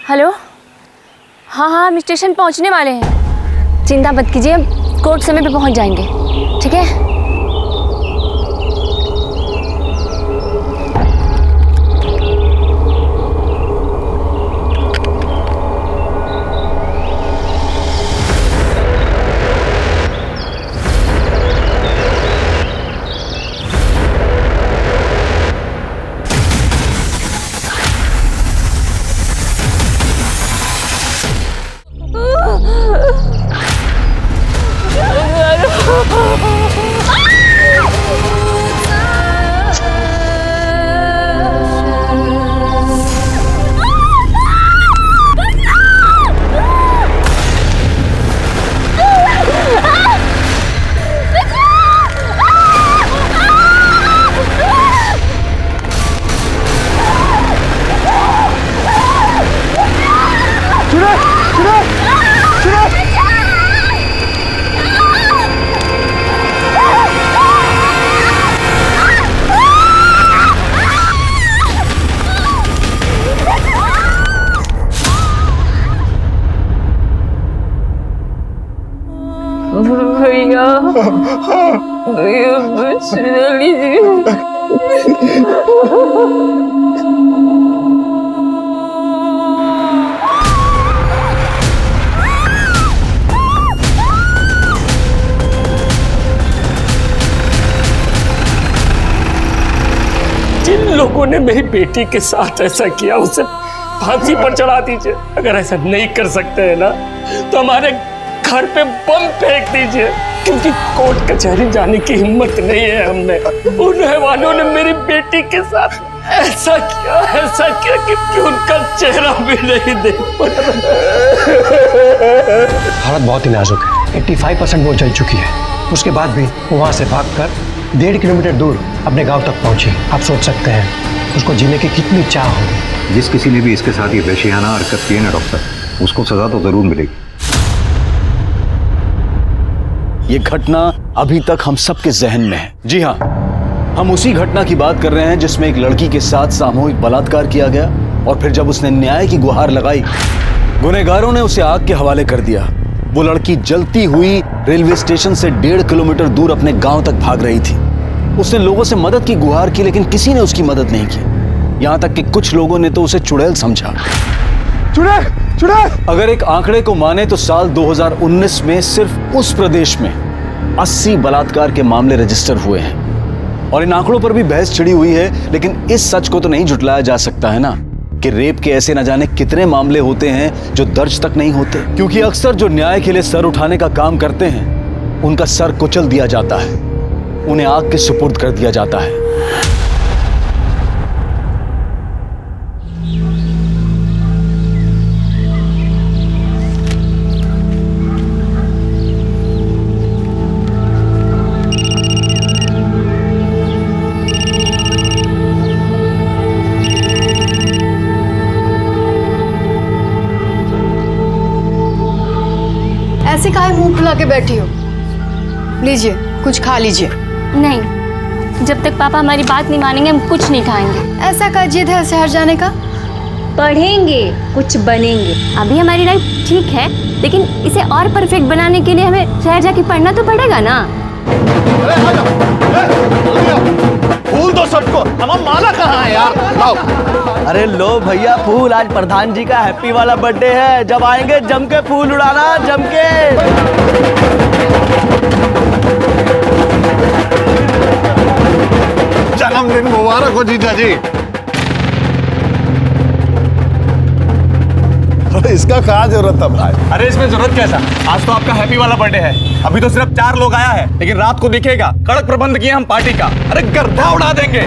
Hello. हाँ हाँ, हम स्टेशन पहुंचने वाले हैं। चिंता मत कीजिए, कोर्ट समय पे पहुंच जाएंगे। ठीक है। भैया भैया बस लीजिए। जिन लोगों ने मेरी बेटी के साथ ऐसा किया उसे फांसी पर चढ़ा दीजिए। अगर ऐसा नहीं कर सकते हैं ना तो हमारे घर पे बम फेंक दीजिए, क्योंकि कोर्ट कचहरी जाने की हिम्मत नहीं है हमने। उन हैवानों ने मेरी बेटी के साथ ऐसा किया कि उनका चेहरा भी नहीं देख पा रहा। हालत बहुत ही नाजुक है। 85% वो जल चुकी है। उसके बाद भी वो वहाँ से भागकर 1.5 किलोमीटर दूर अपने गांव तक पहुंची। आप सोच सकते हैं उसको जीने की कितनी चाह होगी। जिस किसी ने भी इसके साथ ये वहशियाना हरकत की है ना डॉक्टर, उसको सजा तो जरूर मिलेगी। ये घटना अभी तक हम सबके जहन में है। जी हाँ, हम उसी घटना की बात कर रहे हैं जिसमें एक लड़की के साथ सामूहिक बलात्कार किया गया और फिर जब उसने न्याय की गुहार लगाई, गुनहगारों ने उसे आग के हवाले कर दिया। वो लड़की जलती हुई रेलवे स्टेशन से 1.5 किलोमीटर दूर अपने गांव तक भाग रही थी। उसने लोगों से मदद की गुहार की, लेकिन किसी ने उसकी मदद नहीं की। यहां तक कि कुछ लोगों ने तो उसे चुड़ैल समझा। चुड़ैल! अगर एक आंकड़े को माने तो साल 2019 में सिर्फ उस प्रदेश में 80 बलात्कार के मामले रजिस्टर हुए हैं। और इन आंकड़ों पर भी बहस छिड़ी हुई है, लेकिन इस सच को तो नहीं झुटलाया जा सकता है ना कि रेप के ऐसे न जाने कितने मामले होते हैं जो दर्ज तक नहीं होते, क्योंकि अक्सर जो न्याय के लिए सर उठाने का काम करते हैं उनका सर कुचल दिया जाता है, उन्हें आग के सुपुर्द कर दिया जाता है। ऐसे काहे मुंह फुला के बैठी हो? लीजिए, कुछ खा लीजिए। नहीं, जब तक पापा हमारी बात नहीं मानेंगे हम कुछ नहीं खाएंगे। ऐसा का जिद है शहर जाने का? पढ़ेंगे, कुछ बनेंगे। अभी हमारी लाइफ ठीक है, लेकिन इसे और परफेक्ट बनाने के लिए हमें शहर जाके पढ़ना तो पड़ेगा ना। फूल दो सबको। हमारा माला कहाँ है यार? लाओ। अरे लो भैया फूल, आज प्रधान जी का हैप्पी वाला बर्थडे है। जब आएंगे जम के फूल उड़ाना, जम के। जन्मदिन मुबारक हो जीजा जी। अरे इसका क्या जरूरत था भाई? अरे इसमें जरूरत कैसा? आज तो आपका हैप्पी वाला बर्थडे है। अभी तो सिर्फ 4 लोग आया है, लेकिन रात को दिखेगा। कड़क प्रबंध किए हम पार्टी का। अरे गर्दा उड़ा देंगे।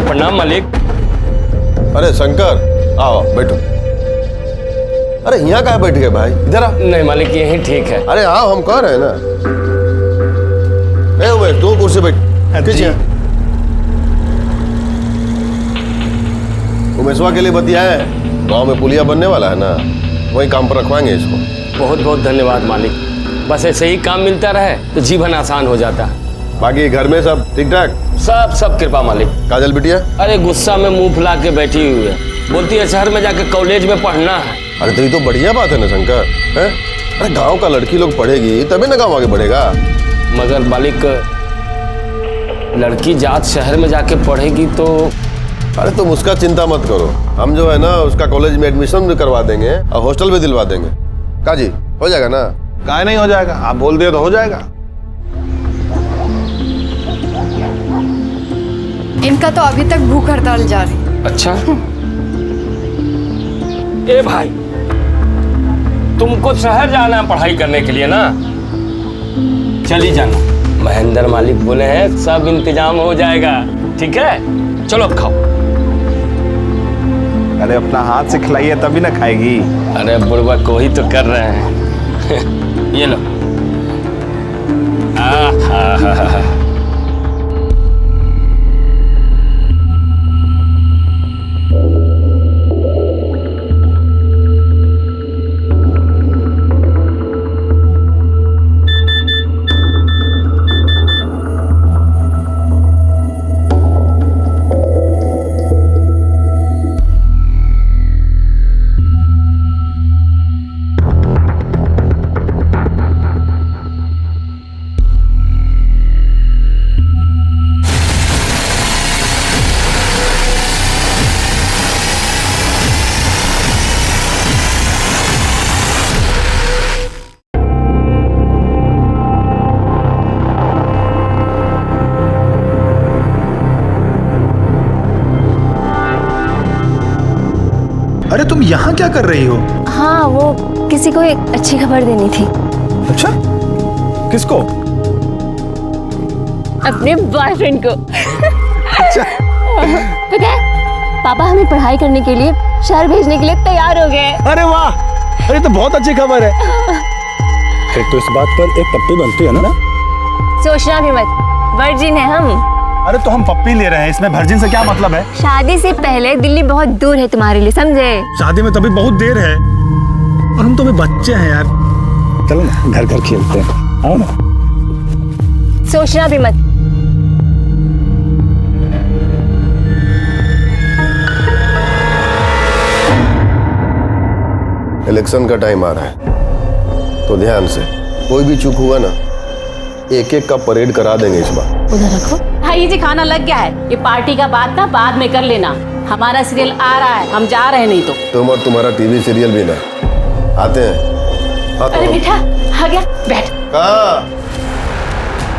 प्रणाम मालिक। अरे शंकर, आओ बैठो। अरे यहाँ कहाँ बैठ गए भाई? इधर आ। नहीं मालिक, यही ठीक है। अरे आओ, हम कह रहे हैं ना। उमेश, तू कुर्सी बैठ। उमेशवा के लिए बतियाए, गांव में पुलिया बनने वाला है ना, वही काम पर रखवाएंगे इसको। बहुत बहुत धन्यवाद मालिक। बस ऐसे ही काम मिलता रहे तो जीवन आसान हो जाता। बाकी घर में सब ठीक ठाक? सब कृपा मालिक। काजल बिटिया? अरे गुस्सा में मुंह फुला के बैठी हुई है, बोलती है शहर में जाके कॉलेज में पढ़ना है। अरे तो ये तो बढ़िया बात है ना शंकर, है? अरे गांव का लड़की लोग पढ़ेगी तभी ना गांव आगे बढ़ेगा। मगर मालिक, लड़की जात शहर में जाके पढ़ेगी तो? अरे तुम उसका चिंता मत करो, हम जो है ना उसका कॉलेज में एडमिशन भी करवा देंगे और हॉस्टल भी दिलवा देंगे। काजी हो जाएगा ना? काहे नहीं हो जाएगा, आप बोल दिए तो हो जाएगा। इनका तो अभी तक भूख हड़ताल जारी। अच्छा। ए भाई, तुमको शहर जाना है पढ़ाई करने के लिए ना, चली जाना। महेंद्र मालिक बोले हैं सब इंतजाम हो जाएगा, ठीक है? चलो अब खाओ। अरे अपना हाथ से खिलाइए तभी ना खाएगी। अरे बुढ़वा को ही तो कर रहे हैं। ये लो। आहा। अरे तुम यहाँ क्या कर रही हो? हाँ, वो किसी को एक अच्छी खबर देनी थी। अच्छा, किसको? अपने बॉयफ्रेंड को। अच्छा। पता है, पापा हमें पढ़ाई करने के लिए शहर भेजने के लिए तैयार हो गए। अरे वाह, अरे तो बहुत अच्छी खबर है। फिर तो इस बात पर एक पप्पी बनती है ना? सोचना भी मत, वर्जिन है हम। अरे तो हम पप्पी ले रहे हैं, इसमें वर्जिन से क्या मतलब है? शादी से पहले दिल्ली बहुत दूर है तुम्हारे लिए, समझे? शादी में तभी बहुत देर है और हम तो अभी बच्चे हैं यार। चलो ना घर घर खेलते हैं, आओ ना। सोचना भी मत। इलेक्शन का टाइम आ रहा है तो ध्यान से, कोई भी चूक हुआ ना एक एक का परेड करा देंगे इस बार। उधर रखो। भाई जी खाना लग गया है, ये पार्टी का बात ना बाद में कर लेना। हमारा सीरियल आ रहा है, हम जा रहे हैं। नहीं तो तुम और तुम्हारा टीवी सीरियल भी ना आते हैं। हाँ, अरे बेटा आ गया, बैठ।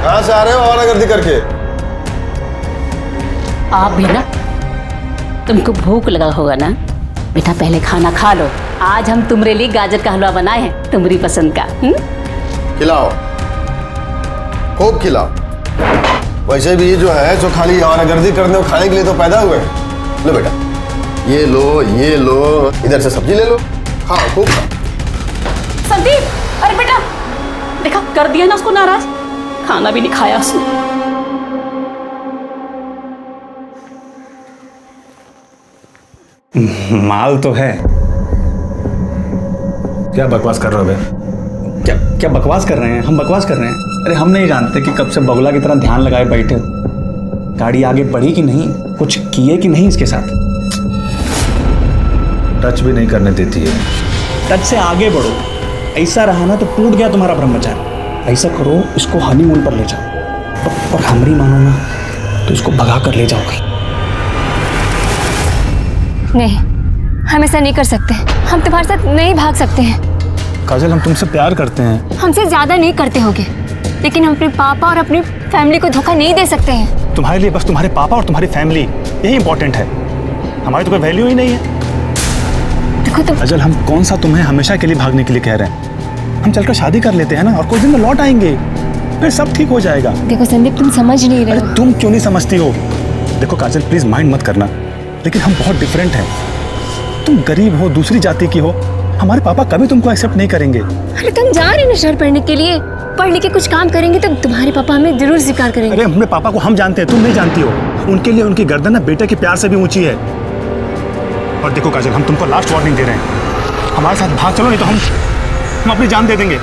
कहाँ से आ रहे हो आवारागर्दी करके? आप भी ना, तुमको भूख लगा होगा ना बेटा, पहले खाना खा लो। आज हम तुम्हारे लिए गाजर का हलवा बनाए हैं, तुम्हारी पसंद का। खिलाओ, खूब खिलाओ। वैसे भी जो है जो खाली आवारागर्दी करने और खाने के लिए तो पैदा हुए। लो बेटा, ये लो, इधर से सब्जी ले लो, खाओ खूब खाओ। संदीप, अरे बेटा देखा, कर दिया ना उसको नाराज, खाना भी नहीं खाया उसने। माल तो है। क्या बकवास कर रहे हो बे? क्या बकवास कर रहे हैं? हम बकवास कर रहे हैं? अरे हम नहीं जानते कि कब से बगुला की तरह ध्यान लगाए बैठे हो। गाड़ी आगे बढ़ी कि नहीं, कुछ किए कि नहीं इसके साथ? टच भी नहीं करने देती है। टच से आगे बढ़ो। ऐसा रहा ना तो टूट गया तुम्हारा ब्रह्मचारी। ऐसा करो, इसको हनीमून पर ले जाओ और हमरी मानो ना तो इसको भगा कर ले जाओ कहीं। नहीं, हम ऐसा नहीं कर सकते। हम तुम्हारे साथ नहीं भाग सकते हैं। काजल, हम तुमसे प्यार करते हैं। हमसे ज्यादा नहीं करते होगे, लेकिन हम अपने पापा और अपनी फैमिली को धोखा नहीं दे सकते हैं। तुम्हारे लिए बस तुम्हारे पापा और तुम्हारी फैमिली यही इंपॉर्टेंट है। हमारी तो कोई वैल्यू ही नहीं है। देखो तुम। काजल, हम कौन सा तुम्हें हमेशा के लिए भागने के लिए कह रहे हैं? हम चलकर शादी कर लेते हैं ना, और कुछ दिन में लौट आएंगे, फिर सब ठीक हो जाएगा। देखो संदीप, तुम समझ नहीं रहे हो। तुम क्यों नहीं समझती हो? देखो काजल, प्लीज माइंड मत करना, लेकिन हम बहुत डिफरेंट हैं। तुम गरीब हो, दूसरी जाति की हो, हमारे पापा कभी तुमको एक्सेप्ट नहीं करेंगे। अरे तुम जा रहे हो ना शहर पढ़ने के लिए, पढ़ लिख के कुछ काम करेंगे तो तुम्हारे पापा हमें जरूर स्वीकार करेंगे। अरे अपने पापा को हम जानते हैं, तुम नहीं जानती हो। उनके लिए उनकी गर्दन ना बेटे के प्यार से भी ऊंची है। और देखो काजल, हम तुमको लास्ट वार्निंग दे रहे हैं, हमारे साथ भाग चलो, नहीं तो हम अपनी जान दे देंगे।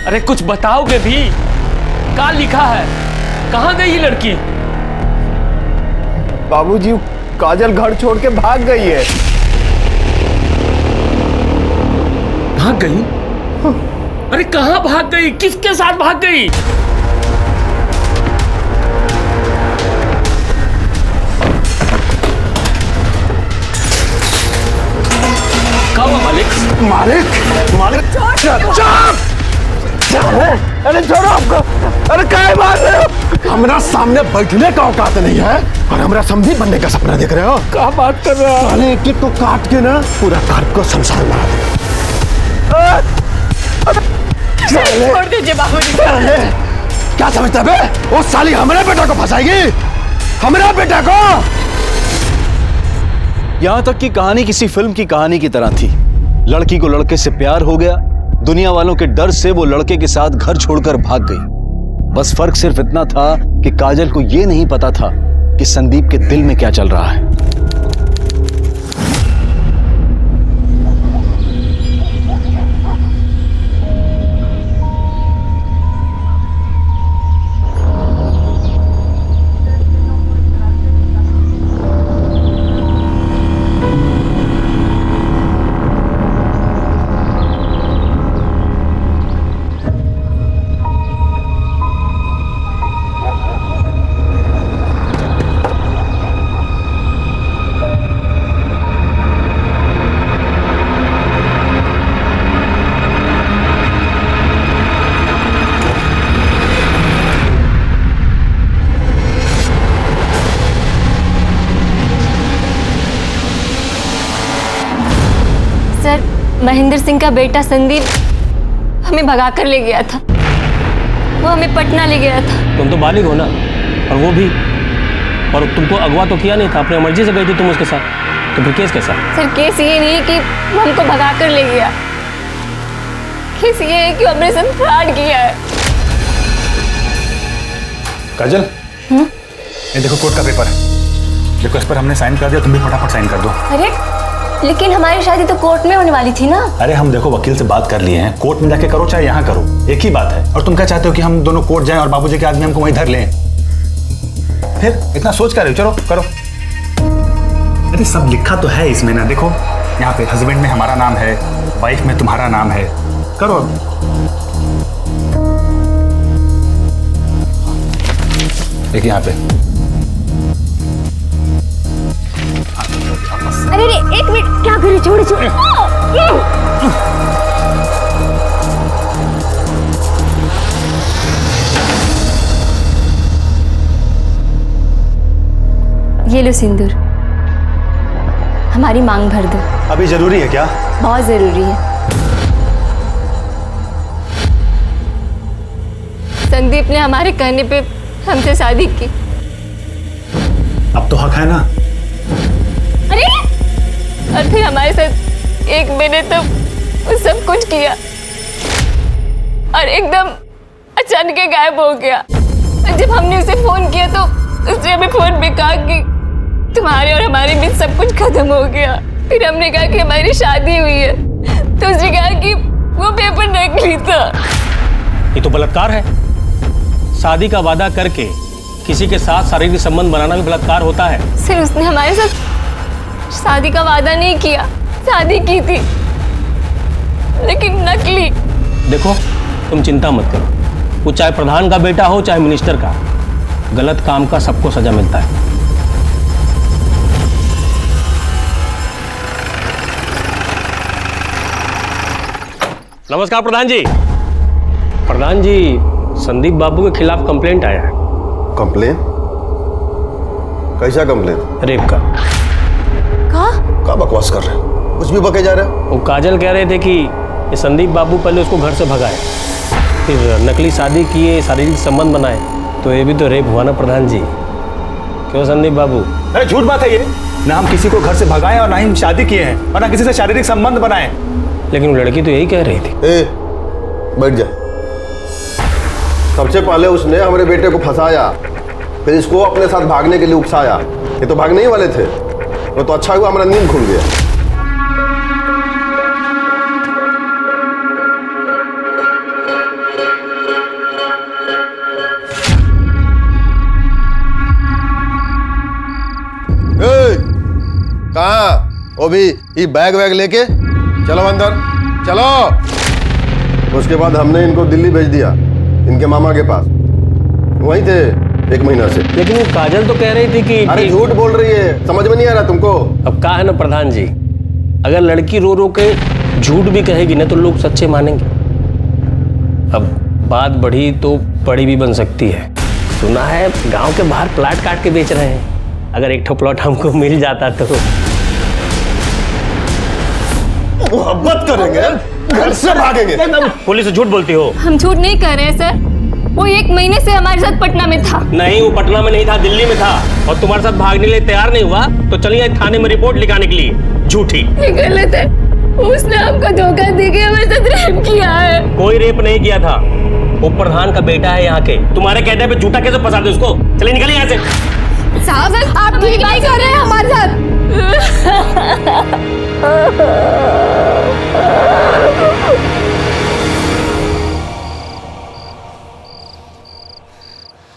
अरे कुछ बताओगे भी? क्या लिखा है? कहाँ गई ये लड़की? बाबूजी, काजल घर छोड़ के भाग गई है। भाग गई? अरे कहाँ भाग गई? किसके साथ भाग गई? कहाँ मालिक? मालिक, मालिक, अरे छोड़ो आपको। अरे क्या मार रहे हो? हमारा सामने बैठने का औकात नहीं है और हमारा समझी बनने का सपना देख रहे हो। क्या बात कर रहा है? साले एक एक को काट के ना पूरा घर को शमशान बना दे। छोड़ दीजिए बाबूजी। क्या समझता है बे? वो साली हमारे बेटा को फंसाएगी, हमारा बेटा को। यहां तक कि कहानी किसी फिल्म की कहानी की तरह थी। लड़की को लड़के से प्यार हो गया, दुनिया वालों के डर से वो लड़के के साथ घर छोड़कर भाग गई। बस फर्क सिर्फ इतना था कि काजल को यह नहीं पता था कि संदीप के दिल में क्या चल रहा है। महेंद्र सिंह का बेटा संदीप हमें भगा कर ले गया था। वो हमें पटना ले गया था। तुम तो बालिग हो ना, और वो भी, और तुमको अगवा तो किया नहीं था, अपनी मर्जी से गई थी तुम उसके साथ, तो फिर केस कैसा? सर केस ये नहीं है कि वो हमको भगा कर ले गया, केस ये है कि हमने साथ फ्रॉड किया है। काजल, ये देखो कोर्ट का पेपर है, देखो इस पर हमने साइन कर दिया, तुम भी फटाफट साइन कर दो। अरे लेकिन हमारी शादी तो कोर्ट में होने वाली थी ना। अरे हम देखो वकील से बात कर लिए हैं, कोर्ट में जाके करो चाहे यहाँ करो, एक ही बात है। और तुम क्या चाहते हो कि हम दोनों कोर्ट जाएं और बाबूजी के आदमी हमको वहीं धर लें? फिर इतना सोच कर रहे हो, चलो करो। अरे सब लिखा तो है इसमें ना, देखो यहाँ पे हस्बैंड में हमारा नाम है, वाइफ में तुम्हारा नाम है, करो। देखिए यहाँ पे। अरे एक मिनट, क्या करे? छोड़ छोड़। ये लो सिंदूर, हमारी मांग भर दो। अभी जरूरी है क्या? बहुत जरूरी है। संदीप ने हमारे कहने पे हमसे शादी की। अब तो हक है ना? अरे और फिर हमारे साथ एक महीने तो सब कुछ किया और एकदम अचानक गायब हो गया। और जब हमने उसे फोन किया तो उसने हमें फोन पे कहा कि तुम्हारे और हमारे बीच सब कुछ खत्म हो गया। फिर हमने कहा कि हमारी शादी हुई है, तो उसने कहा कि वो पेपर नकली था। ये तो बलात्कार है। शादी का वादा करके किसी के साथ शारीरिक संबंध बनाना भी बलात्कार होता है। सर उसने हमारे साथ शादी का वादा नहीं किया, शादी की थी लेकिन नकली। देखो तुम चिंता मत करो, वो चाहे प्रधान का बेटा हो चाहे मिनिस्टर का, गलत काम का सबको सजा मिलता है। नमस्कार प्रधान जी। प्रधान जी, संदीप बाबू के खिलाफ कंप्लेंट आया है। कंप्लेन? कैसा कंप्लेन? रेप का। क्या बकवास कर रहे हैं? कुछ भी बके जा रहे हैं। वो काजल कह रहे थे कि ये संदीप बाबू पहले उसको घर से भगाए, फिर नकली शादी किए, शारीरिक संबंध बनाए, तो ये भी तो रेप हुआ ना प्रधान जी। क्यों संदीप बाबू? अरे झूठ बात है ये, ना हम किसी को घर से भगाए और ना ही शादी किए हैं और ना किसी से शारीरिक संबंध बनाए। लेकिन वो लड़की तो यही कह रही थी। बैठ जा। सबसे पहले उसने हमारे बेटे को फंसाया, फिर इसको अपने साथ भागने के लिए उकसाया। ये तो भागने ही वाले थे। वो तो अच्छा हुआ हमारा नींद खुल गया। अभी ये बैग वैग लेके चलो अंदर चलो। उसके बाद हमने इनको दिल्ली भेज दिया इनके मामा के पास, वहीं थे 1 महीना से। लेकिन वो काजल तो कह रही थी कि अरे झूठ बोल रही है, समझ में नहीं आ रहा तुमको? अब कहा है ना प्रधान जी, अगर लड़की रो रो के झूठ भी कहेगी ना तो लोग सच्चे मानेंगे। अब बात बढ़ी तो बड़ी भी बन सकती है। सुना है गांव के बाहर प्लाट काट के बेच रहे हैं, अगर एक ठो प्लॉट हमको मिल जाता तो मोहब्बत करेंगे, घर से भागेंगे। पुलिस से झूठ बोलती हो? हम झूठ नहीं कर रहे सर, वो 1 महीने से हमारे साथ पटना में था। नहीं, वो पटना में नहीं था, दिल्ली में था, और तुम्हारे साथ भागने के लिए तैयार नहीं हुआ तो चलिए थाने में रिपोर्ट लिखाने के लिए। झूठी। ये गलत है, उसने हमको धोखा देके हमारे साथ रेप किया है। कोई रेप नहीं किया था, वो प्रधान का बेटा है यहाँ के। तुम्हारे कहने पे झूठा कैसे फंसा दे उसको? चलिए निकलिए यहाँ से। साहब आप ठीक नहीं कर रहे हैं हमारे साथ।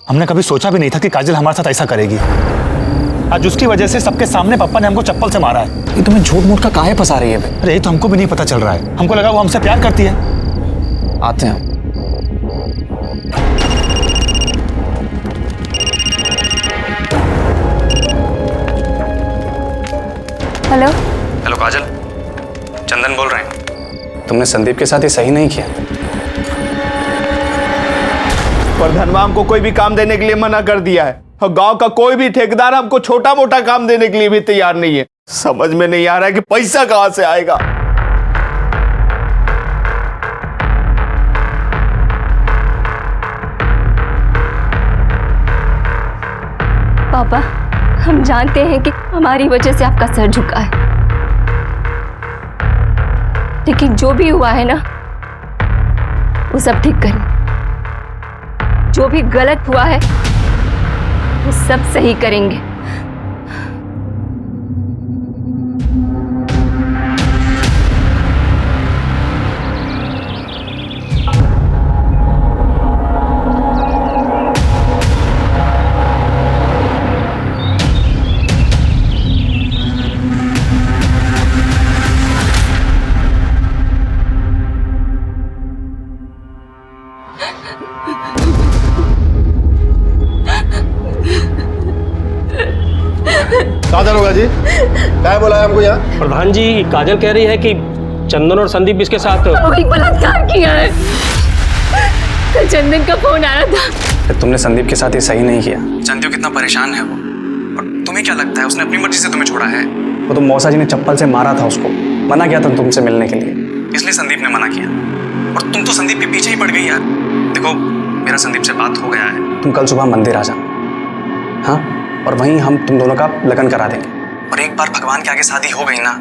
हमने कभी सोचा भी नहीं था कि काजल हमारे साथ ऐसा करेगी। आज उसकी वजह से सबके सामने पापा ने हमको चप्पल से मारा है। ये तुम्हें झूठ मूठ का काहे फंसा रही है? अरे ये तो हमको भी नहीं पता चल रहा है। हमको लगा वो हमसे प्यार करती है। आते हैं। हेलो हेलो काजल, चंदन बोल रहे हैं। तुमने संदीप के साथ ये सही नहीं किया। प्रधानवा हमको कोई भी काम देने के लिए मना कर दिया है, और गांव का कोई भी ठेकेदार हमको छोटा मोटा काम देने के लिए भी तैयार नहीं है। समझ में नहीं आ रहा है कि पैसा कहां से आएगा। पापा, हम जानते हैं कि हमारी वजह से आपका सर झुका है, लेकिन जो भी हुआ है ना वो सब ठीक करें। जो भी गलत हुआ है वो सब सही करेंगे। काजल होगा जी, क्या बोला है हमको यहाँ? प्रधान जी, काजल कह रही है कि चंदन और संदीप इसके साथ वही बलात्कार किया है। कल चंदन का फोन आया था। तुमने संदीप के साथ ये सही नहीं किया। जानती हो कितना परेशान है वो, और तुम्हें क्या लगता है उसने अपनी मर्जी से तुम्हें छोड़ा है? वो तो मौसा जी ने चप्पल से मारा था उसको, मना किया था तुमसे मिलने के लिए, इसलिए संदीप ने मना किया। और तुम तो संदीप के पीछे ही पड़ गई यार। देखो, मेरा संदीप से बात हो गया है, तुम कल सुबह मंदिर आ जाओ, हाँ, और वहीं हम तुम दोनों का लगन करा देंगे। और एक बार भगवान के आगे शादी हो गई ना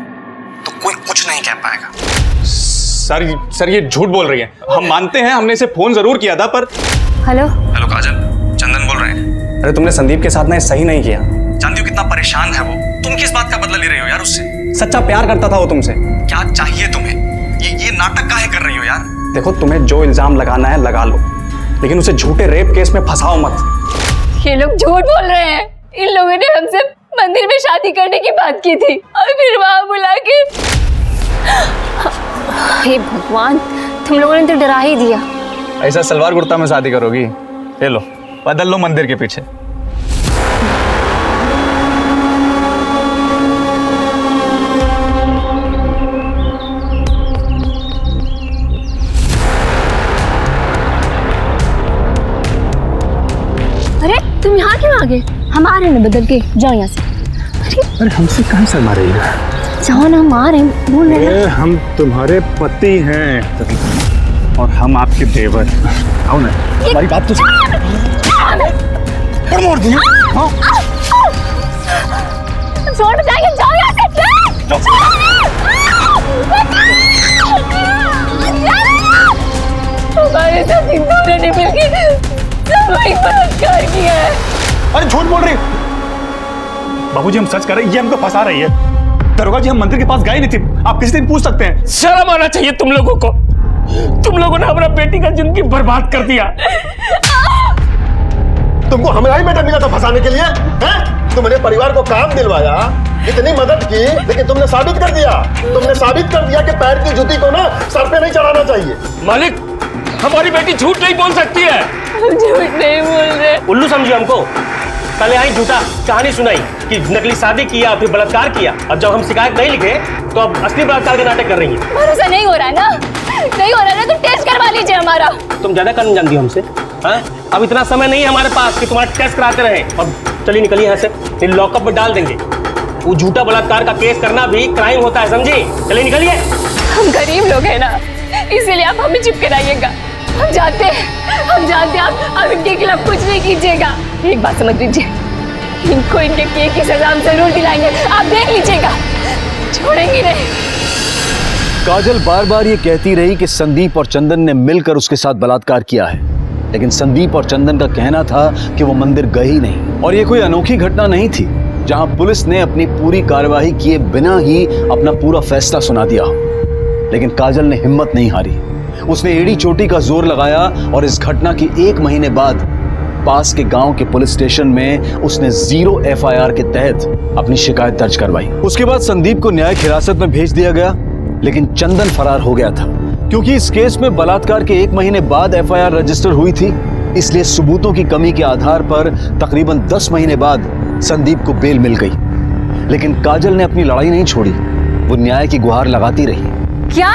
तो कोई कुछ नहीं कह पाएगा। सर ये झूठ बोल रही है। हम मानते हैं, हमने इसे फोन जरूर किया था पर। हेलो हेलो काजल, चंदन बोल रहे हैं। अरे तुमने संदीप के साथ ना सही नहीं किया। जानती हो कितना परेशान है वो। तुम किस बात का बदला ले रही हो यार उससे? सच्चा प्यार करता था वो तुमसे। क्या चाहिए तुम्हें? ये नाटक काहे कर रही हो यार? देखो, तुम्हें जो इल्जाम लगाना है लगा लो, लेकिन उसे झूठे रेप केस में फंसाओ मत। ये लोग झूठ बोल रहे हैं। इन लोगों ने हमसे मंदिर में शादी करने की बात की थी और फिर वहां बुला के। हे भगवान, तुम लोगों ने तो डरा ही दिया। ऐसा सलवार कुर्ता में शादी करोगी? ले लो, बदल लो मंदिर के पीछे। अरे तुम यहाँ क्यों आ गए? हम आ रहे हैं ना बदल के, जाओ यहाँ से। अरे हमसे कहाँ शर्मा रही है? जाओ ना, हम आ रहे हैं, बोल रहे हैं। हम तुम्हारे पति हैं और हम आपके देवर। आओ ना, हमारी बात तो मोड़ दी। छोड़ जाएंगे, जाओ यहाँ से। हमारे साथ इन दोनों ने मिलकर सामूहिक बलात्कार किया है। अरे झूठ बोल रही। बाबूजी, हम सच कर रहे हैं, ये हमको फंसा रही है। दरोगा जी, हम मंदिर के पास गए नहीं थे, आप किसी दिन पूछ सकते हैं। शर्म आना चाहिए तुम लोगों को। तुम लोगों ने हमारा बेटी का जिंदगी बर्बाद कर दिया। तुमको हमारा ही बेटा मिला था फंसाने के लिए, हैं? तुमने परिवार को काम दिलवाया, इतनी मदद की, लेकिन तुमने साबित कर दिया कि पैर की जूती को ना सर पे नहीं चढ़ाना चाहिए। मालिक, हमारी बेटी झूठ नहीं बोल सकती है। हम झूठ नहीं बोल रहे। उल्लू समझी हमको। पहले आई झूठा कहानी सुनाई कि नकली शादी किया, फिर बलात्कार किया। अब जब हम शिकायत नहीं लिखे तो अब असली बलात्कार के नाटक कर रही है। भरोसा नहीं हो रहा है ना, नहीं हो रहा है ना, तो टेस्ट करवा लीजिए हमारा। तुम ज्यादा करने जानती हो हमसे, हाँ? अब इतना समय नहीं है हमारे पास कि तुम्हारा टेस्ट कराते रहे। अब चलिए निकलिए यहाँ से, लॉकअप में डाल देंगे। वो झूठा बलात्कार का केस करना भी क्राइम होता है, समझी? चलिए निकलिए। हम गरीब लोग हैं ना, इसीलिए आप हमें चुप कराइएगा। हम जानते हैं आप इनके खिलाफ कुछ नहीं कीजिएगा। एक बात समझ लीजिए, इनको इनके किए की सजा हम जरूर दिलाएंगे, आप देख लीजिएगा, छोड़ेंगे नहीं। काजल बार बार ये कहती रही कि संदीप और चंदन ने मिलकर उसके साथ बलात्कार किया है, लेकिन संदीप और चंदन का कहना था कि वो मंदिर गए ही नहीं। और ये कोई अनोखी घटना नहीं थी जहां पुलिस ने अपनी पूरी कार्यवाही किए बिना ही अपना पूरा फैसला सुना दिया। लेकिन काजल ने हिम्मत नहीं हारी, उसने एड़ी चोटी का जोर लगाया और इस घटना के 1 महीने बाद पास के गांव के पुलिस स्टेशन में उसने 0 FIR के तहत अपनी शिकायत दर्ज करवाई। उसके बाद संदीप को न्यायिक हिरासत में भेज दिया गया, लेकिन चंदन फरार हो गया था। क्योंकि इस केस में बलात्कार के 1 महीने बाद FIR रजिस्टर हुई थी, इसलिए सबूतों की कमी के आधार पर तकरीबन 10 महीने बाद संदीप को बेल मिल गई। लेकिन काजल ने अपनी लड़ाई नहीं छोड़ी, वो न्याय की गुहार लगाती रही। क्या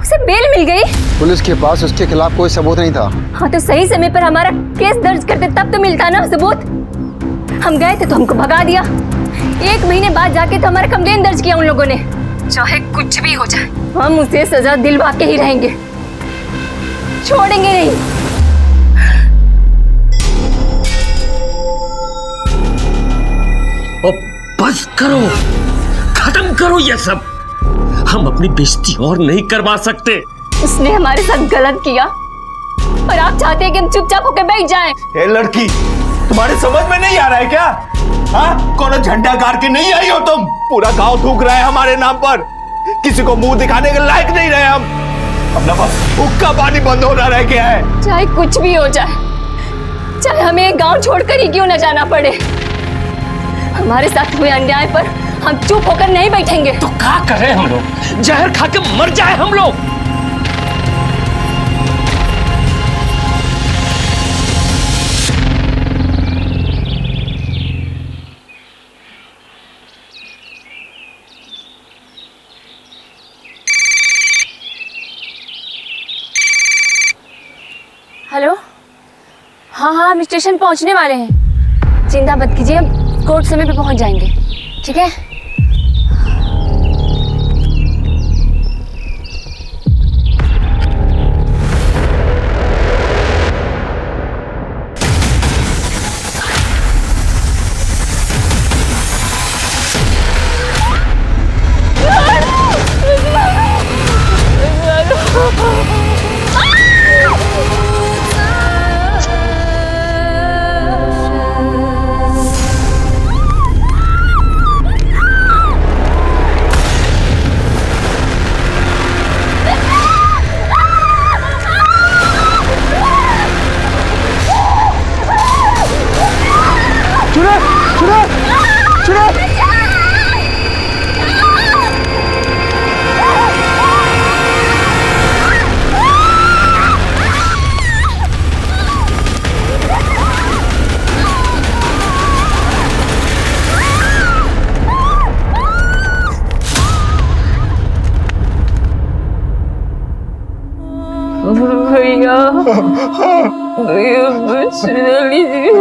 उसे बेल मिल गई? पुलिस के पास उसके खिलाफ कोई सबूत नहीं था। हाँ, तो सही समय पर हमारा केस दर्ज करते तब तो मिलता ना सबूत। हम गए थे तो हमको भगा दिया, 1 महीने बाद जाके तो हमारा कंप्लेन दर्ज किया उन लोगों ने। चाहे कुछ भी हो जाए, हम उसे सजा दिलवा के ही रहेंगे, छोड़ेंगे नहीं। बस करो, खत्म करो ये सब। हम अपनी बेइज्जती और नहीं करवा सकते। उसने हमारे साथ गलत किया और आप चाहते हैं कि हम चुपचाप होकर बैठ जाएं। ए लड़की, तुम्हारे समझ में नहीं आ रहा है क्या? हाँ, कोनो झंडा गाड़ के नहीं आई हो तुम? पूरा गांव थूक रहा है हमारे नाम पर, किसी को मुंह दिखाने के लायक नहीं रहे हम। अपना बस हुक्का पानी बंद होना रह गया है। चाहे कुछ भी हो जाए, चाहे हमें गांव छोड़कर ही क्यों न जाना पड़े, हमारे साथ हुए अन्याय पर हम चुप होकर नहीं बैठेंगे। तो क्या करें हम लोग? जहर खा के मर जाए हम लोग? हेलो, हाँ, हम स्टेशन पहुंचने वाले हैं। चिंता मत कीजिए, हम कोर्ट समय पे पहुंच जाएंगे, ठीक है? भैया, भैया बचा लीजिए।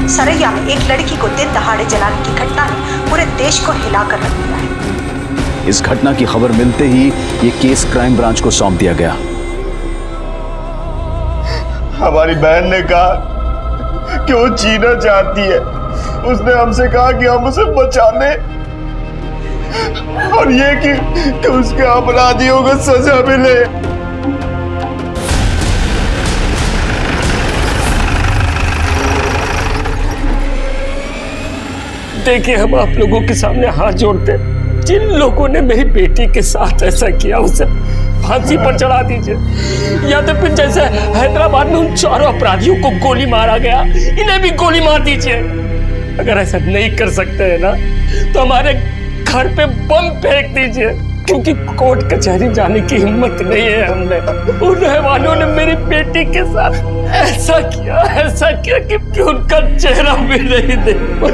सरैया में एक लड़की को दिन दहाड़े जलाने की घटना ने पूरे देश को हिलाकर रख दिया है। इस घटना की खबर मिलते ही ये केस क्राइम ब्रांच को सौंप दिया गया। हमारी बहन ने कहा कि वो जीना चाहती है। उसने हमसे कहा कि हम उसे बचा लें, और ये कि उसके अपराधियों को सजा मिले। देखिए, हम आप लोगों के सामने हाथ जोड़ते जिन लोगों ने मेरी बेटी के साथ ऐसा किया उसे फांसी पर चढ़ा दीजिए, या तो फिर जैसे हैदराबाद में उन चारों अपराधियों को गोली मारा गया इन्हें भी गोली मार दीजिए। अगर ऐसा नहीं कर सकते हैं ना तो हमारे घर पे बम फेंक दीजिए, क्योंकि कोर्ट कचहरी जाने की हिम्मत नहीं है हमने। उन रहवानों ने मेरी बेटी के साथ ऐसा किया कि उनका चेहरा भी नहीं देख पा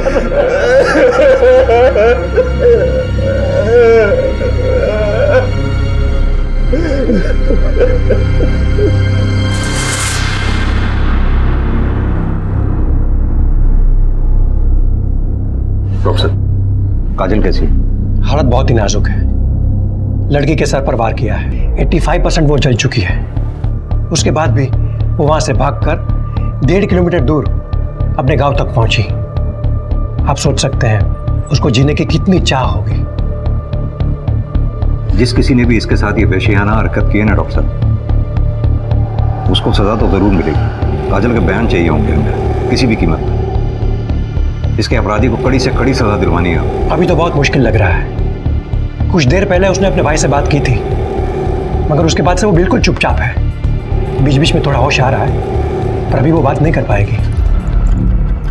डॉक्टर काजल कैसी? हालत बहुत ही नाजुक है। लड़की के सर पर वार किया है, 85% वो जल चुकी है। उसके बाद भी वो वहां से भागकर 1.5 किलोमीटर दूर अपने गांव तक पहुंची। आप सोच सकते हैं उसको जीने की कितनी चाह होगी। जिस किसी ने भी इसके साथ ये वहशियाना हरकत की है ना डॉक्टर साहब, उसको सजा तो जरूर मिलेगी। काजल के बयान चाहिए होंगे हमें किसी भी कीमत पर। इसके अपराधी को कड़ी से कड़ी सजा दिलवानी है। अभी तो बहुत मुश्किल लग रहा है। कुछ देर पहले उसने अपने भाई से बात की थी, मगर उसके बाद से वो बिल्कुल चुपचाप है। बीच बीच में थोड़ा होश आ रहा है, पर अभी वो बात नहीं कर पाएगी।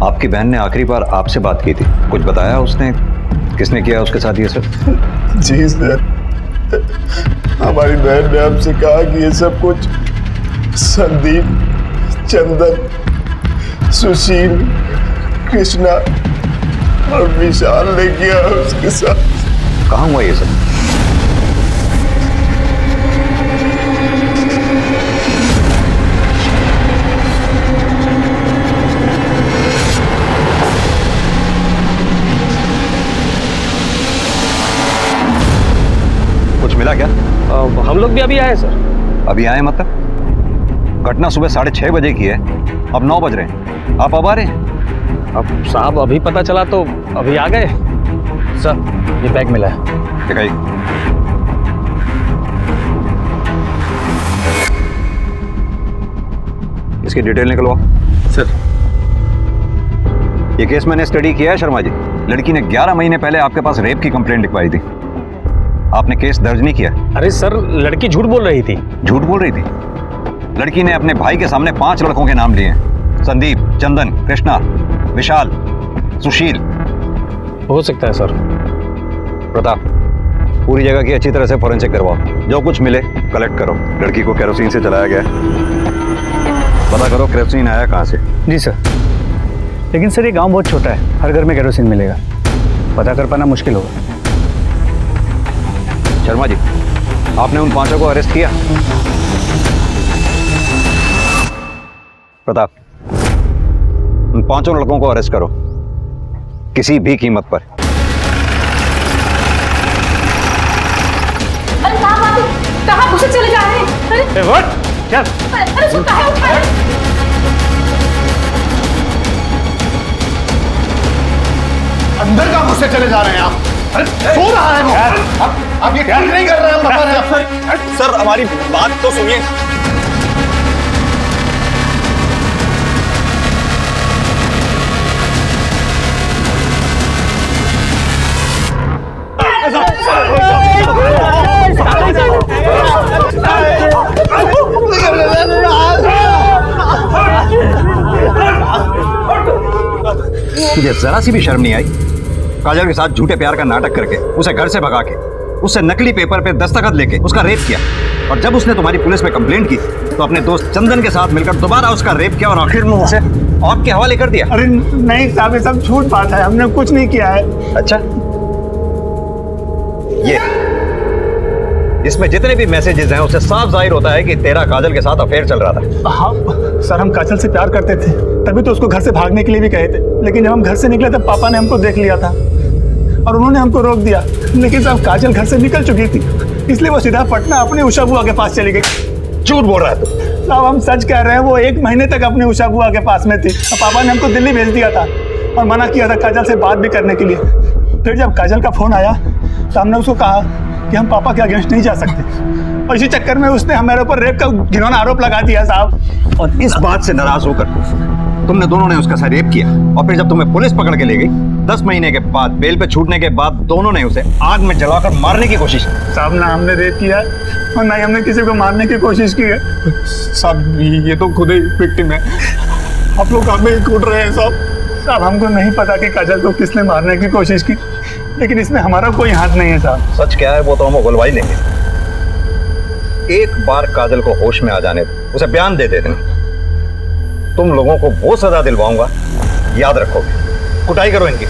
आपकी बहन ने आखिरी बार आपसे बात की थी, कुछ बताया उसने? किसने किया उसके साथ ये सब? जी सर, हमारी बहन ने हमसे कहा कि ये सब कुछ संदीप, चंदन, सुशील, कृष्णा और विशाल ने किया उसके साथ। कहाँ हुआ ये सब? कुछ मिला क्या? हम लोग भी अभी आए सर। अभी आए मतलब? घटना सुबह 6:30 बजे की है, अब 9 बज रहे हैं। आप अब आ रहे हैं? अब साहब अभी पता चला तो अभी आ गए। सर ये बैग मिला है। दिखाइए। इसकी डिटेल निकलवाओ। सर ये केस मैंने स्टडी किया है शर्मा जी। लड़की ने 11 महीने पहले आपके पास रेप की कंप्लेंट लिखवाई थी। आपने केस दर्ज नहीं किया? अरे सर लड़की झूठ बोल रही थी। झूठ बोल रही थी? लड़की ने अपने भाई के सामने 5 लड़कों के नाम लिए हैं। संदीप, चंदन, कृष्णा, विशाल, सुशील। हो सकता है सर। प्रताप, पूरी जगह की अच्छी तरह से फॉरेंसिक करवाओ। जो कुछ मिले कलेक्ट करो। लड़की को केरोसिन से जलाया गया, पता करो केरोसिन आया कहाँ से। जी सर, लेकिन सर ये गांव बहुत छोटा है, हर घर में केरोसिन मिलेगा, पता कर पाना मुश्किल होगा। शर्मा जी, आपने उन 5 को अरेस्ट किया? प्रताप, उन 5 लड़कों को अरेस्ट करो किसी भी कीमत पर। अरे साहब कहाँ घुसे चले जा रहे हैं? अरे व्हाट? क्या? अरे उसको कहाँ उठाया? अंदर कहाँ घुसे चले जा रहे हैं आप? सो रहा है वो। आप ये ठीक नहीं कर रहे हैं, हम बता रहे हैं। सर हमारी बात तो सुनिए। तुझे जरा सी भी शर्म नहीं आई? काजल के साथ झूठे प्यार का नाटक करके उसे घर से भगा के उससे नकली पेपर पे दस्तखत लेके उसका रेप किया, और जब उसने तुम्हारी पुलिस में कंप्लेंट की तो अपने दोस्त चंदन के साथ मिलकर दोबारा उसका रेप किया और आखिर में उसे आपके हवाले कर दिया। अरे नहीं साहब, ये सब झूठ बात है, हमने कुछ नहीं किया है। अच्छा, ये इसमें जितने भी मैसेजेस हैं उससे साफ जाहिर होता है कि तेरा काजल के साथ अफेयर चल रहा था। हाँ सर, हम काजल से प्यार करते थे, तभी तो उसको घर से भागने के लिए भी कहे थे, लेकिन जब हम घर से निकले तब पापा ने हमको देख लिया था और उन्होंने हमको रोक दिया। लेकिन साहब काजल घर से निकल चुकी थी, इसलिए वो सीधा पटना अपनी उषा बुआ के पास चली गई। झूठ बोल रहा है तू। साहब हम सच कह रहे हैं, वो 1 महीने तक अपनी उषा बुआ के पास में थी। पापा ने हमको दिल्ली भेज दिया था और मना किया था काजल से बात भी करने के लिए। फिर जब काजल का फोन आया तो हमने उसको कहा कि हम पापा के अगेंस्ट नहीं जा सकते, और इसी चक्कर में उसने हमारे ऊपर रेप का घिनौना आरोप लगा दिया साहब। और इस बात से नाराज होकर तुमने दोनों ने उसका साथ रेप किया, और फिर जब तुम्हें पुलिस पकड़ के ले गई 10 महीने के बाद बेल पे छूटने के बाद दोनों ने उसे आग में जलाकर मारने की कोशिश की। साहब ना हमने रेप किया है और ना ही हमने किसी को मारने की कोशिश की है। साहब ये तो खुद ही विक्टिम है। आप लोग हमें ही कूट रहे हैं साहब। हमको नहीं पता कि काजल को किसने मारने की कोशिश की, लेकिन इसमें हमारा कोई हाथ नहीं है साहब। सच क्या है वो तो हम उगलवा ही लेंगे। एक बार काजल को होश में आ जाने दो, उसे बयान दे देना। तुम लोगों को वो सजा दिलवाऊंगा, याद रखोगे। कुटाई करो इनकी।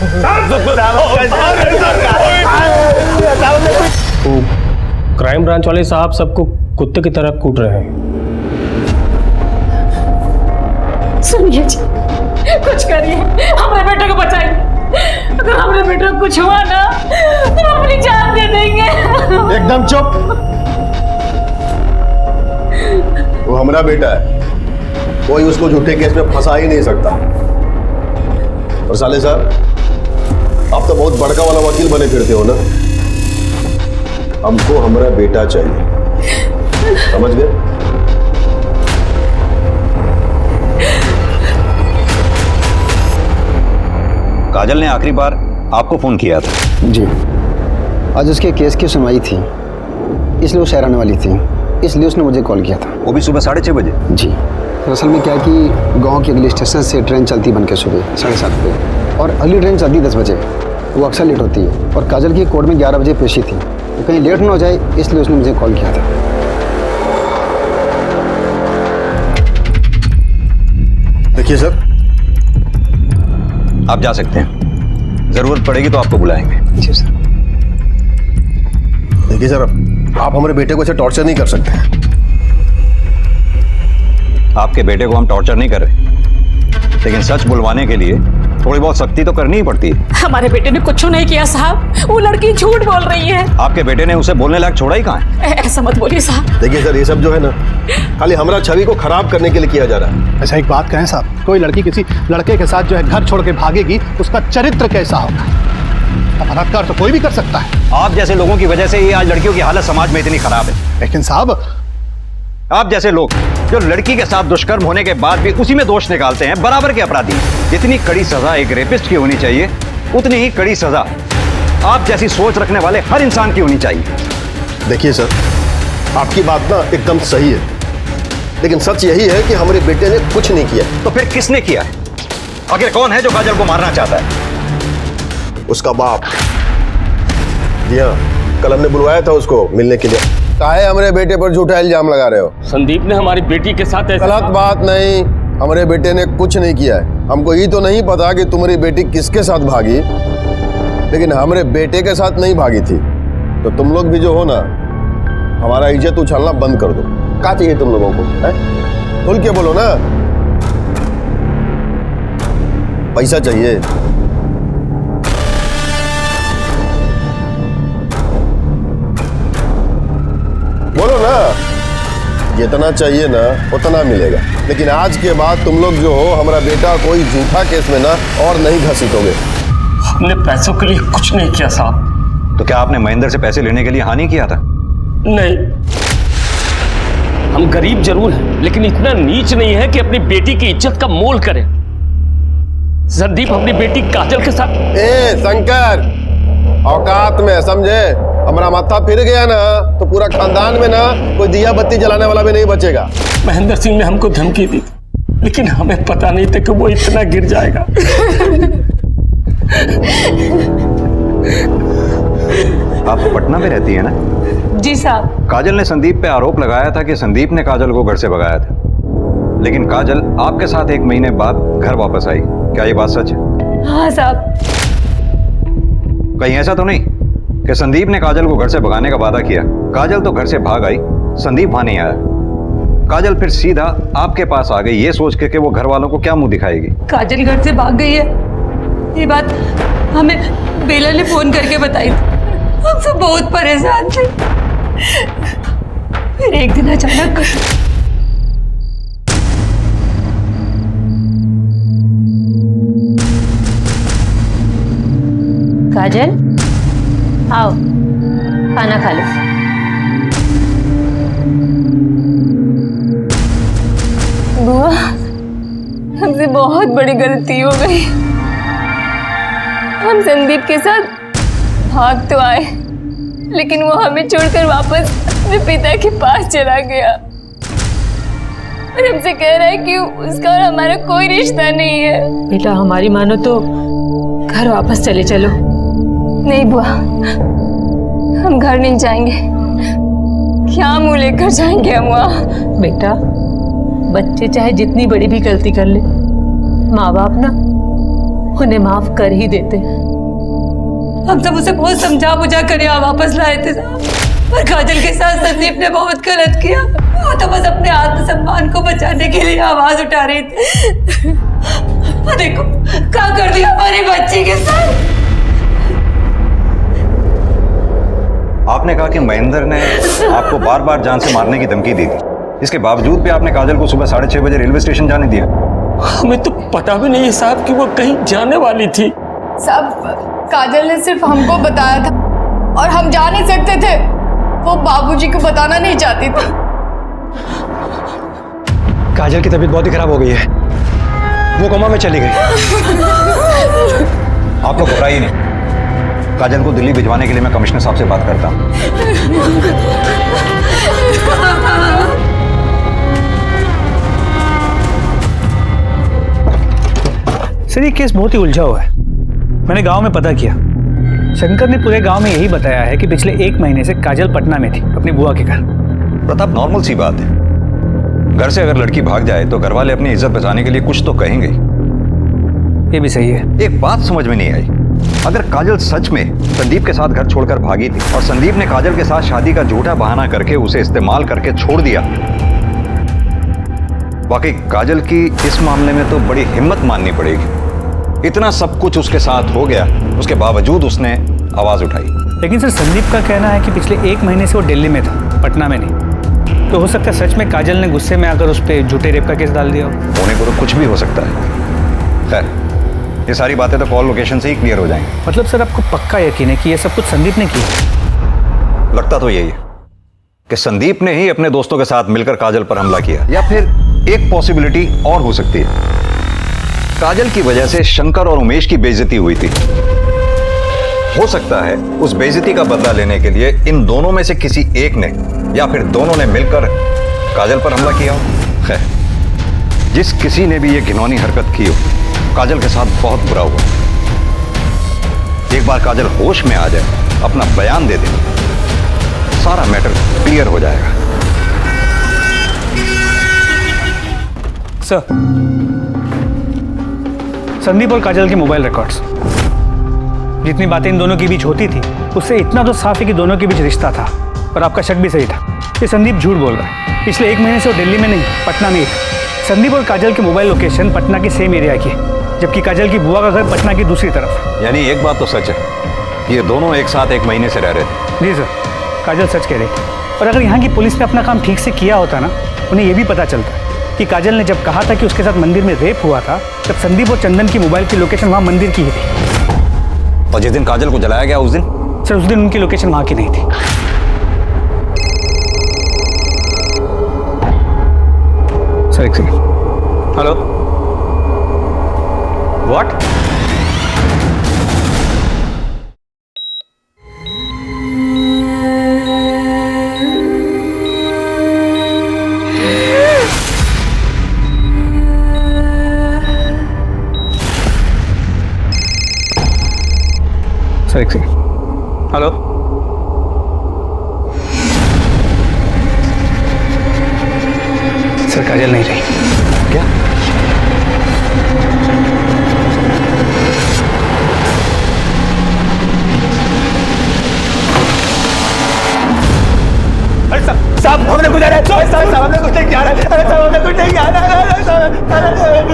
क्राइम ब्रांच वाले साहब सबको कुत्ते की तरह कूट रहे हैं। सुनिए जी, कुछ करिए, हमारे बेटे को बचाइए। अगर हमारे बेटे को कुछ हुआ ना तो हम अपनी जान दे देंगे। एकदम चुप। वो हमारा बेटा है, कोई उसको झूठे केस में फंसा ही नहीं सकता। और साले साहब, आप तो बहुत बड़का वाला वकील बने फिरते हो ना। हमको हमारा बेटा चाहिए, समझ गए? काजल ने आखिरी बार आपको फोन किया था? जी, आज उसके केस की सुनवाई थी, इसलिए वो शहर आने वाली थी, इसलिए उसने मुझे कॉल किया था। वो भी सुबह 6:30 बजे? जी, दरअसल में क्या है कि गांव के अगले स्टेशन से ट्रेन चलती बन के सुबह 7:30 बजे, और अगली ट्रेन चलती 10 बजे। वो अक्सर लेट होती है, और काजल की कोर्ट में 11 बजे पेशी थी, तो कहीं लेट ना हो जाए इसलिए उसने मुझे कॉल किया था। देखिए सर, आप जा सकते हैं, जरूरत पड़ेगी तो आपको बुलाएंगे। जी सर। देखिए सर, आप हमारे बेटे को ऐसे टॉर्चर नहीं कर सकते। आपके बेटे को हम टॉर्चर नहीं कर रहे, लेकिन सच बुलवाने के लिए थोड़ी बहुत सख्ती तो करनी ही पड़ती है। हमारे बेटे ने कुछ नहीं किया साहब, वो लड़की झूठ बोल रही है। आपके बेटे ने उसे बोलने लायक छोड़ा ही कहाँ है? ऐसा मत बोलिए साहब। देखिए सर, ये सब जो है ना, खाली हमारा छवि को खराब करने के लिए किया जा रहा है। अच्छा एक बात कहें साहब, कोई लड़की किसी लड़के के साथ जो है घर छोड़ के भागेगी, उसका चरित्र कैसा होगा? बलात्कार तो कोई भी कर सकता है। आप जैसे लोगों की वजह से ही आज लड़कियों की हालत समाज में इतनी खराब है। लेकिन साहब, आप जैसे लोग जो लड़की के साथ दुष्कर्म होने के बाद भी उसी में दोष निकालते हैं, बराबर के अपराधी। जितनी कड़ी सजा एक रेपिस्ट की होनी चाहिए, उतनी ही कड़ी सजा आप जैसी सोच रखने वाले हर इंसान की होनी चाहिए। देखिए सर, आपकी बात ना एकदम सही है, लेकिन सच यही है कि हमारे बेटे ने कुछ नहीं किया। तो फिर किसने किया है? आखिर कौन है जो काजल को मारना चाहता है? उसका बाप। जी हाँ, कल हमने बुलवाया था उसको मिलने के लिए। काहे हमारे बेटे पर झूठा इल्जाम लगा रहे हो? संदीप ने हमारी बेटी के साथ ऐसा। गलत बात नहीं, हमारे बेटे ने कुछ नहीं किया है। हमको ये तो नहीं पता कि तुम्हारी बेटी किसके साथ भागी, लेकिन हमारे बेटे के साथ नहीं भागी थी। तो तुम लोग भी जो हो ना, हमारा इज्जत उछालना बंद कर दो। क्या चाहिए तुम लोगों को? खुल के बोलो ना। पैसा चाहिए? बोलो ना। जितना चाहिए ना उतना मिलेगा, लेकिन आज के बाद तुम लोग जो हो, हमारा बेटा कोई झूठा केस में ना और नहीं घसीटोगे। हमने पैसों के लिए कुछ नहीं किया साहब। तो क्या आपने महेंद्र से पैसे लेने के लिए हानि किया था? नहीं, हम गरीब जरूर हैं, लेकिन इतना नीच नहीं है कि अपनी बेटी की इज्जत का मोल करें। संदीप अपनी बेटी काजल के साथ। ए शंकर, औकात में समझे? हमारा माथा फिर गया ना तो पूरा खानदान में ना कोई दिया बत्ती जलाने वाला भी नहीं बचेगा। महेंद्र सिंह ने हमको धमकी दी, लेकिन हमें पता नहीं था कि वो इतना गिर जाएगा। आप पटना में रहती है ना? जी साहब। काजल ने संदीप पे आरोप लगाया था कि संदीप ने काजल को घर से भगाया था, लेकिन काजल आपके साथ 1 महीने बाद घर वापस आई। क्या ये बात सच है? हाँ साहब। कहीं ऐसा तो नहीं कि संदीप ने काजल को घर से भगाने का वादा किया, काजल तो घर से भाग आई, संदीप वहां नहीं आया, काजल फिर सीधा आपके पास आ गई, ये सोच के कि वो घर वालों को क्या मुंह दिखाएगी? काजल घर से भाग गई है, ये बात हमें बेला ने फोन करके बताई थी। हम सब बहुत परेशान थे। फिर एक दिन अचानक काजल, आओ खाना खा लो। बुआ, हमसे बहुत बड़ी गलती हो गई। हम संदीप के साथ भाग तो आए, लेकिन वो हमें छोड़कर वापस अपने पिता के पास चला गया और हमसे कह रहा है कि उसका और हमारा कोई रिश्ता नहीं है। बेटा हमारी मानो तो घर वापस चले चलो। नहीं बुआ, हम घर नहीं जाएंगे। क्या मुंह लेकर जाएंगे हम वहाँ? बेटा बच्चे चाहे जितनी बड़ी भी गलती कर ले, माँ बाप ना उन्हें माफ कर ही देते। हम सब उसे बहुत समझा बुझा कर यहाँ वापस लाए थे पर काजल के साथ संदीप ने बहुत गलत किया। वो तो बस अपने आत्मसम्मान को बचाने के लिए आवाज उठा रही थी। देखो क्या कर दिया हमारे बच्चे के साथ। आपने कहा कि महेंद्र ने आपको बार बार जान से मारने की धमकी दी थी, इसके बावजूद भी आपने काजल को सुबह 6:30 बजे रेलवे स्टेशन जाने दिया। हमें तो पता भी नहीं है साहब कि वो कहीं जाने वाली थी। साहब काजल ने सिर्फ हमको बताया था और हम जा नहीं सकते थे। वो बाबूजी को बताना नहीं चाहती थी। काजल की तबीयत बहुत ही खराब हो गई है, वो कोमा में चली गई। आप लोग घबराइए नहीं, काजल को दिल्ली भिजवाने के लिए मैं कमिश्नर साहब से बात करता हूँ। सर ये केस बहुत ही उलझा हुआ है। मैंने गांव में पता किया, शंकर ने पूरे गांव में यही बताया है कि पिछले 1 महीने से काजल पटना में थी अपनी बुआ के घर। प्रताप, नॉर्मल सी बात है, घर से अगर लड़की भाग जाए तो घर वाले अपनी इज्जत बचाने के लिए कुछ तो कहेंगे। ये भी सही है। एक बात समझ में नहीं आई, अगर काजल सच में संदीप के साथ घर छोड़कर भागी थी और संदीप ने काजल के साथ शादी का झूठा बहाना करके उसे इस्तेमाल करके छोड़ दिया, वाकई काजल की इस मामले में तो बड़ी हिम्मत माननी पड़ेगी। इतना सब कुछ उसके साथ हो गया, उसके बावजूद उसने आवाज उठाई। लेकिन सर संदीप का कहना है कि पिछले 1 महीने से वो दिल्ली में था, पटना में नहीं। तो हो सकता है सच में काजल ने गुस्से में आकर उस पर झूठे रेप का केस डाल दिया हो। होने को तो कुछ भी हो सकता है। खैर, ये सारी बातें तो कॉल लोकेशन से ही क्लियर हो जाएंगी। मतलब सर आपको पक्का यकीन है कि ये सब कुछ संदीप ने किया? लगता तो यही है कि संदीप ने ही अपने दोस्तों के साथ मिलकर काजल पर हमला किया, या फिर एक पॉसिबिलिटी और हो सकती है, काजल की वजह से शंकर और उमेश की बेइज्जती हुई थी। हो सकता है उस बेइज्जती का बदला लेने के लिए इन दोनों में से किसी एक ने या फिर दोनों ने मिलकर काजल पर हमला किया हो। खैर, जिस किसी ने भी ये घिनौनी हरकत की हो, काजल के साथ बहुत बुरा हुआ। एक बार काजल होश में आ जाए, अपना बयान दे दे, सारा मैटर क्लियर हो जाएगा। सर, संदीप और काजल के मोबाइल रिकॉर्ड्स, जितनी बातें इन दोनों के बीच होती थी उससे इतना तो साफ है कि दोनों के बीच रिश्ता था। पर आपका शक भी सही था, ये संदीप झूठ बोल रहा है। पिछले 1 महीने से वो दिल्ली में नहीं, पटना में ही था। संदीप और काजल के मोबाइल लोकेशन पटना के सेम एरिया की है, जबकि काजल की बुआ का घर पटना की दूसरी तरफ। यानी एक बात तो सच है, ये दोनों एक साथ 1 महीने से रह रहे थे। जी सर, काजल सच कह रही थी। और अगर यहाँ की पुलिस ने अपना काम ठीक से किया होता ना, उन्हें यह भी पता चलता कि काजल ने जब कहा था कि उसके साथ मंदिर में रेप हुआ था, तब संदीप और चंदन की मोबाइल की लोकेशन वहाँ मंदिर की ही थी। और जिस दिन काजल को जलाया गया उस दिन? सर उस दिन उनकी लोकेशन वहाँ की नहीं थी। सर एक सेकंड। Hello, what? सर एक सेकंड। हेलो, सर काजल नहीं रही। क्या? अरे साहब हमने कुछ साहब हमने कुछ नहीं किया। अरे साहब हमने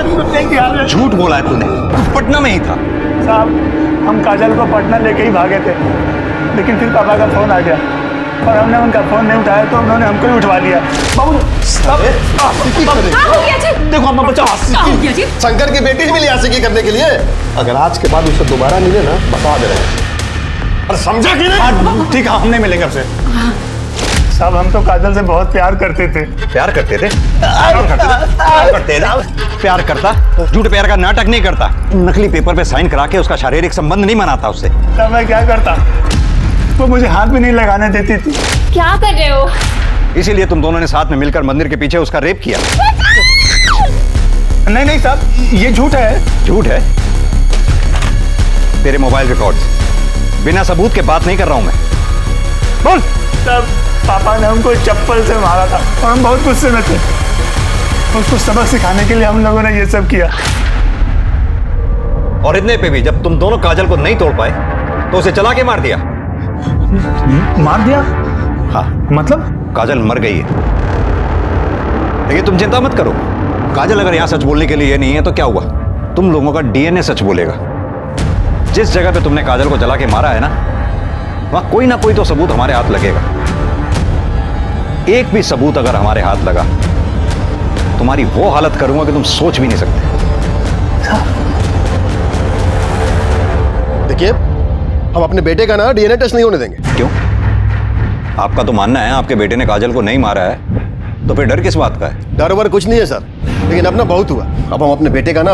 कुछ नहीं किया। झूठ बोला है तूने, पटना में ही था। साहब हम काजल को पटना लेके ही भागे थे, लेकिन फिर पापा का फोन आ गया और हमने उनका फोन नहीं उठाया तो उन्होंने हमको ही उठवा लिया। बाबू देखो अम्मा बचाओ, शंकर की बेटी मिली आशिकी करने के लिए। अगर आज के बाद उसे दोबारा मिले ना, बता दे रहे हैं। अरे समझा कि नहीं? ठीक है, हम नहीं मिलेंगे आपसे। साहब हम तो काजल से बहुत प्यार करते थे। प्यार करते थे? प्यार करते थे? प्यार करता, झूठे प्यार का नाटक नहीं करता, नकली पेपर पे साइन करा के उसका शारीरिक संबंध नहीं बनाता उससे। तब मैं क्या करता? वो मुझे हाथ भी नहीं लगाने देती थी। क्या कर रहे हो? इसीलिए तुम दोनों ने साथ में मिलकर मंदिर के पीछे उसका रेप किया। नहीं नहीं साहब, ये झूठ है। झूठ है? तेरे मोबाइल रिकॉर्ड्स, बिना सबूत के बात नहीं कर रहा हूं मैं। बोल। तब पापा ने हमको चप्पल से मारा था और हम बहुत गुस्से में थे। उसको सबक सिखाने के लिए हम लोगों ने ये सब किया। और इतने पे भी जब तुम दोनों काजल को नहीं तोड़ पाए तो उसे चला के मार दिया। मार दिया? हाँ। मतलब? काजल मर गई है। लेकिन तुम चिंता मत करो, काजल अगर यहां सच बोलने के लिए नहीं है तो क्या हुआ, तुम लोगों का डीएनए सच बोलेगा। जिस जगह पे तुमने काजल को जला के मारा है ना, वहां कोई ना कोई तो सबूत हमारे हाथ लगेगा। एक भी सबूत अगर हमारे हाथ लगा, तुम्हारी वो हालत करूंगा कि तुम सोच भी नहीं सकते। देखिए, हम अपने बेटे का ना डीएनए टेस्ट नहीं होने देंगे। क्यों? आपका तो मानना है आपके बेटे ने काजल को नहीं मारा है, तो फिर डर किस बात का है? डर वर कुछ नहीं है सर, लेकिन अब ना बहुत हुआ। अब हम अपने बेटे का ना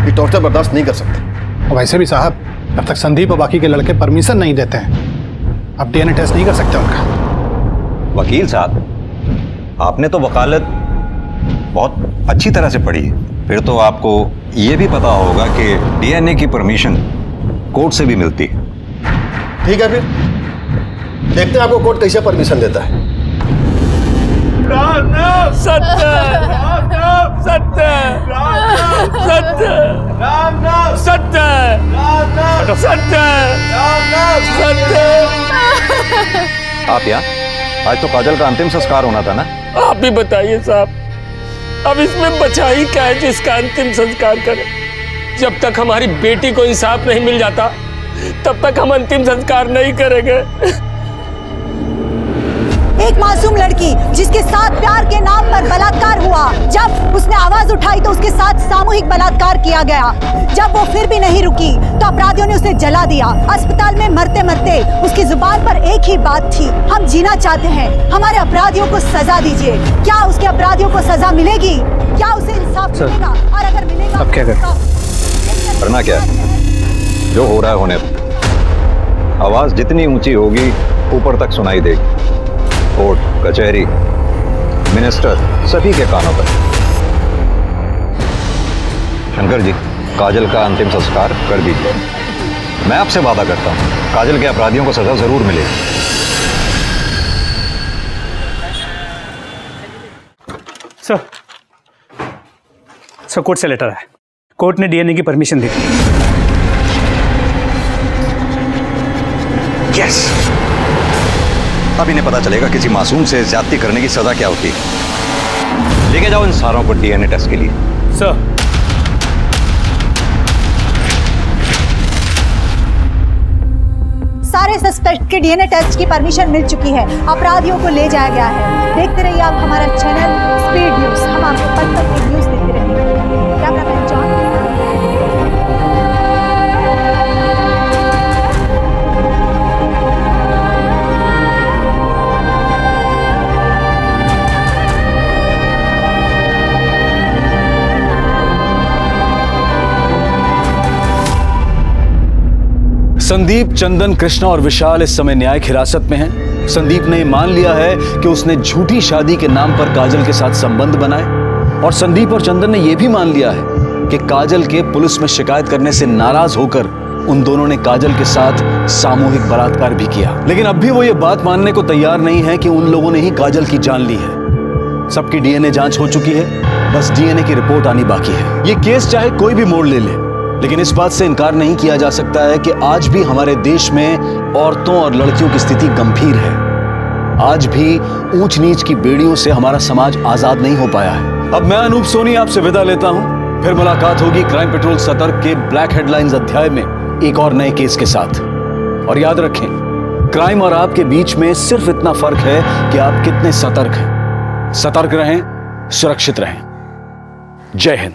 ये टॉर्चर बर्दाश्त नहीं कर सकते। वैसे भी साहब, जब तक संदीप और बाकी के लड़के परमिशन नहीं देते हैं, अब डीएनए टेस्ट नहीं कर सकते उनका। वकील साहब, आपने तो वकालत बहुत अच्छी तरह से पढ़ी है, फिर तो आपको ये भी पता होगा कि डीएनए की परमिशन कोर्ट से भी मिलती है। ठीक है, फिर देखते हैं आपको कोर्ट कैसे परमिशन देता है। सत्य सत्य सत्य सत्य सत्य सत्य। आप यहाँ? आज तो काजल का अंतिम संस्कार होना था ना? आप ही बताइए साहब, अब इसमें बचा ही क्या है जिसका अंतिम संस्कार करें? जब तक हमारी बेटी को इंसाफ नहीं मिल जाता, तब तक हम अंतिम संस्कार नहीं करेंगे। एक मासूम लड़की जिसके साथ प्यार के नाम पर बलात्कार हुआ, जब उसने आवाज उठाई तो उसके साथ सामूहिक बलात्कार किया गया। जब वो फिर भी नहीं रुकी तो अपराधियों ने उसे जला दिया। अस्पताल में मरते मरते उसकी जुबान पर एक ही बात थी, हम जीना चाहते हैं, हमारे अपराधियों को सजा दीजिए। क्या उसके अपराधियों को सजा मिलेगी? क्या उसे इंसाफ मिलेगा? और अगर मिलेगा अब क्या करें? करना क्या है? जो हो रहा है होने दो। आवाज जितनी ऊंची होगी ऊपर तक सुनाई देगी। कोर्ट, कचहरी, मिनिस्टर, सभी के कानों पर। शंकर जी, काजल का अंतिम संस्कार कर दीजिए। मैं आपसे वादा करता हूं, काजल के अपराधियों को सजा जरूर मिलेगी। सर कोर्ट से लेटर है। कोर्ट ने डीएनए की परमिशन दी। यस, अब इन्हें पता चलेगा किसी मासूम से ज्यादती करने की सजा क्या होती है। लेके जाओ इन सारों को डीएनए टेस्ट के लिए। सर, सारे सस्पेक्ट के डीएनए टेस्ट की परमिशन मिल चुकी है, अपराधियों को ले जाया गया है। देखते रहिए आप हमारा चैनल स्पीड न्यूज, हम आपको पल पल की न्यूज देते रहेंगे। Cameraman John. संदीप, चंदन, कृष्णा और विशाल इस समय न्यायिक हिरासत में हैं। संदीप ने मान लिया है कि उसने झूठी शादी के नाम पर काजल के साथ संबंध बनाए, और संदीप और चंदन ने यह भी मान लिया है कि काजल के पुलिस में शिकायत करने से नाराज होकर उन दोनों ने काजल के साथ सामूहिक बलात्कार भी किया। लेकिन अब भी वो ये बात मानने को तैयार नहीं है कि उन लोगों ने ही काजल की जान ली है। सबकी डीएनए जांच हो चुकी है, बस डीएनए की रिपोर्ट आनी बाकी है। ये केस चाहे कोई भी मोड़ ले ले, लेकिन इस बात से इनकार नहीं किया जा सकता है कि आज भी हमारे देश में औरतों और लड़कियों की स्थिति गंभीर है। आज भी ऊंच नीच की बेड़ियों से हमारा समाज आजाद नहीं हो पाया है। अब मैं अनूप सोनी आपसे विदा लेता हूं। फिर मुलाकात होगी क्राइम पेट्रोल सतर्क के ब्लैक हेडलाइंस अध्याय में एक और नए केस के साथ। और याद रखें, क्राइम और आपके बीच में सिर्फ इतना फर्क है कि आप कितने सतर्क हैं। सतर्क रहें, सुरक्षित रहें। जय हिंद।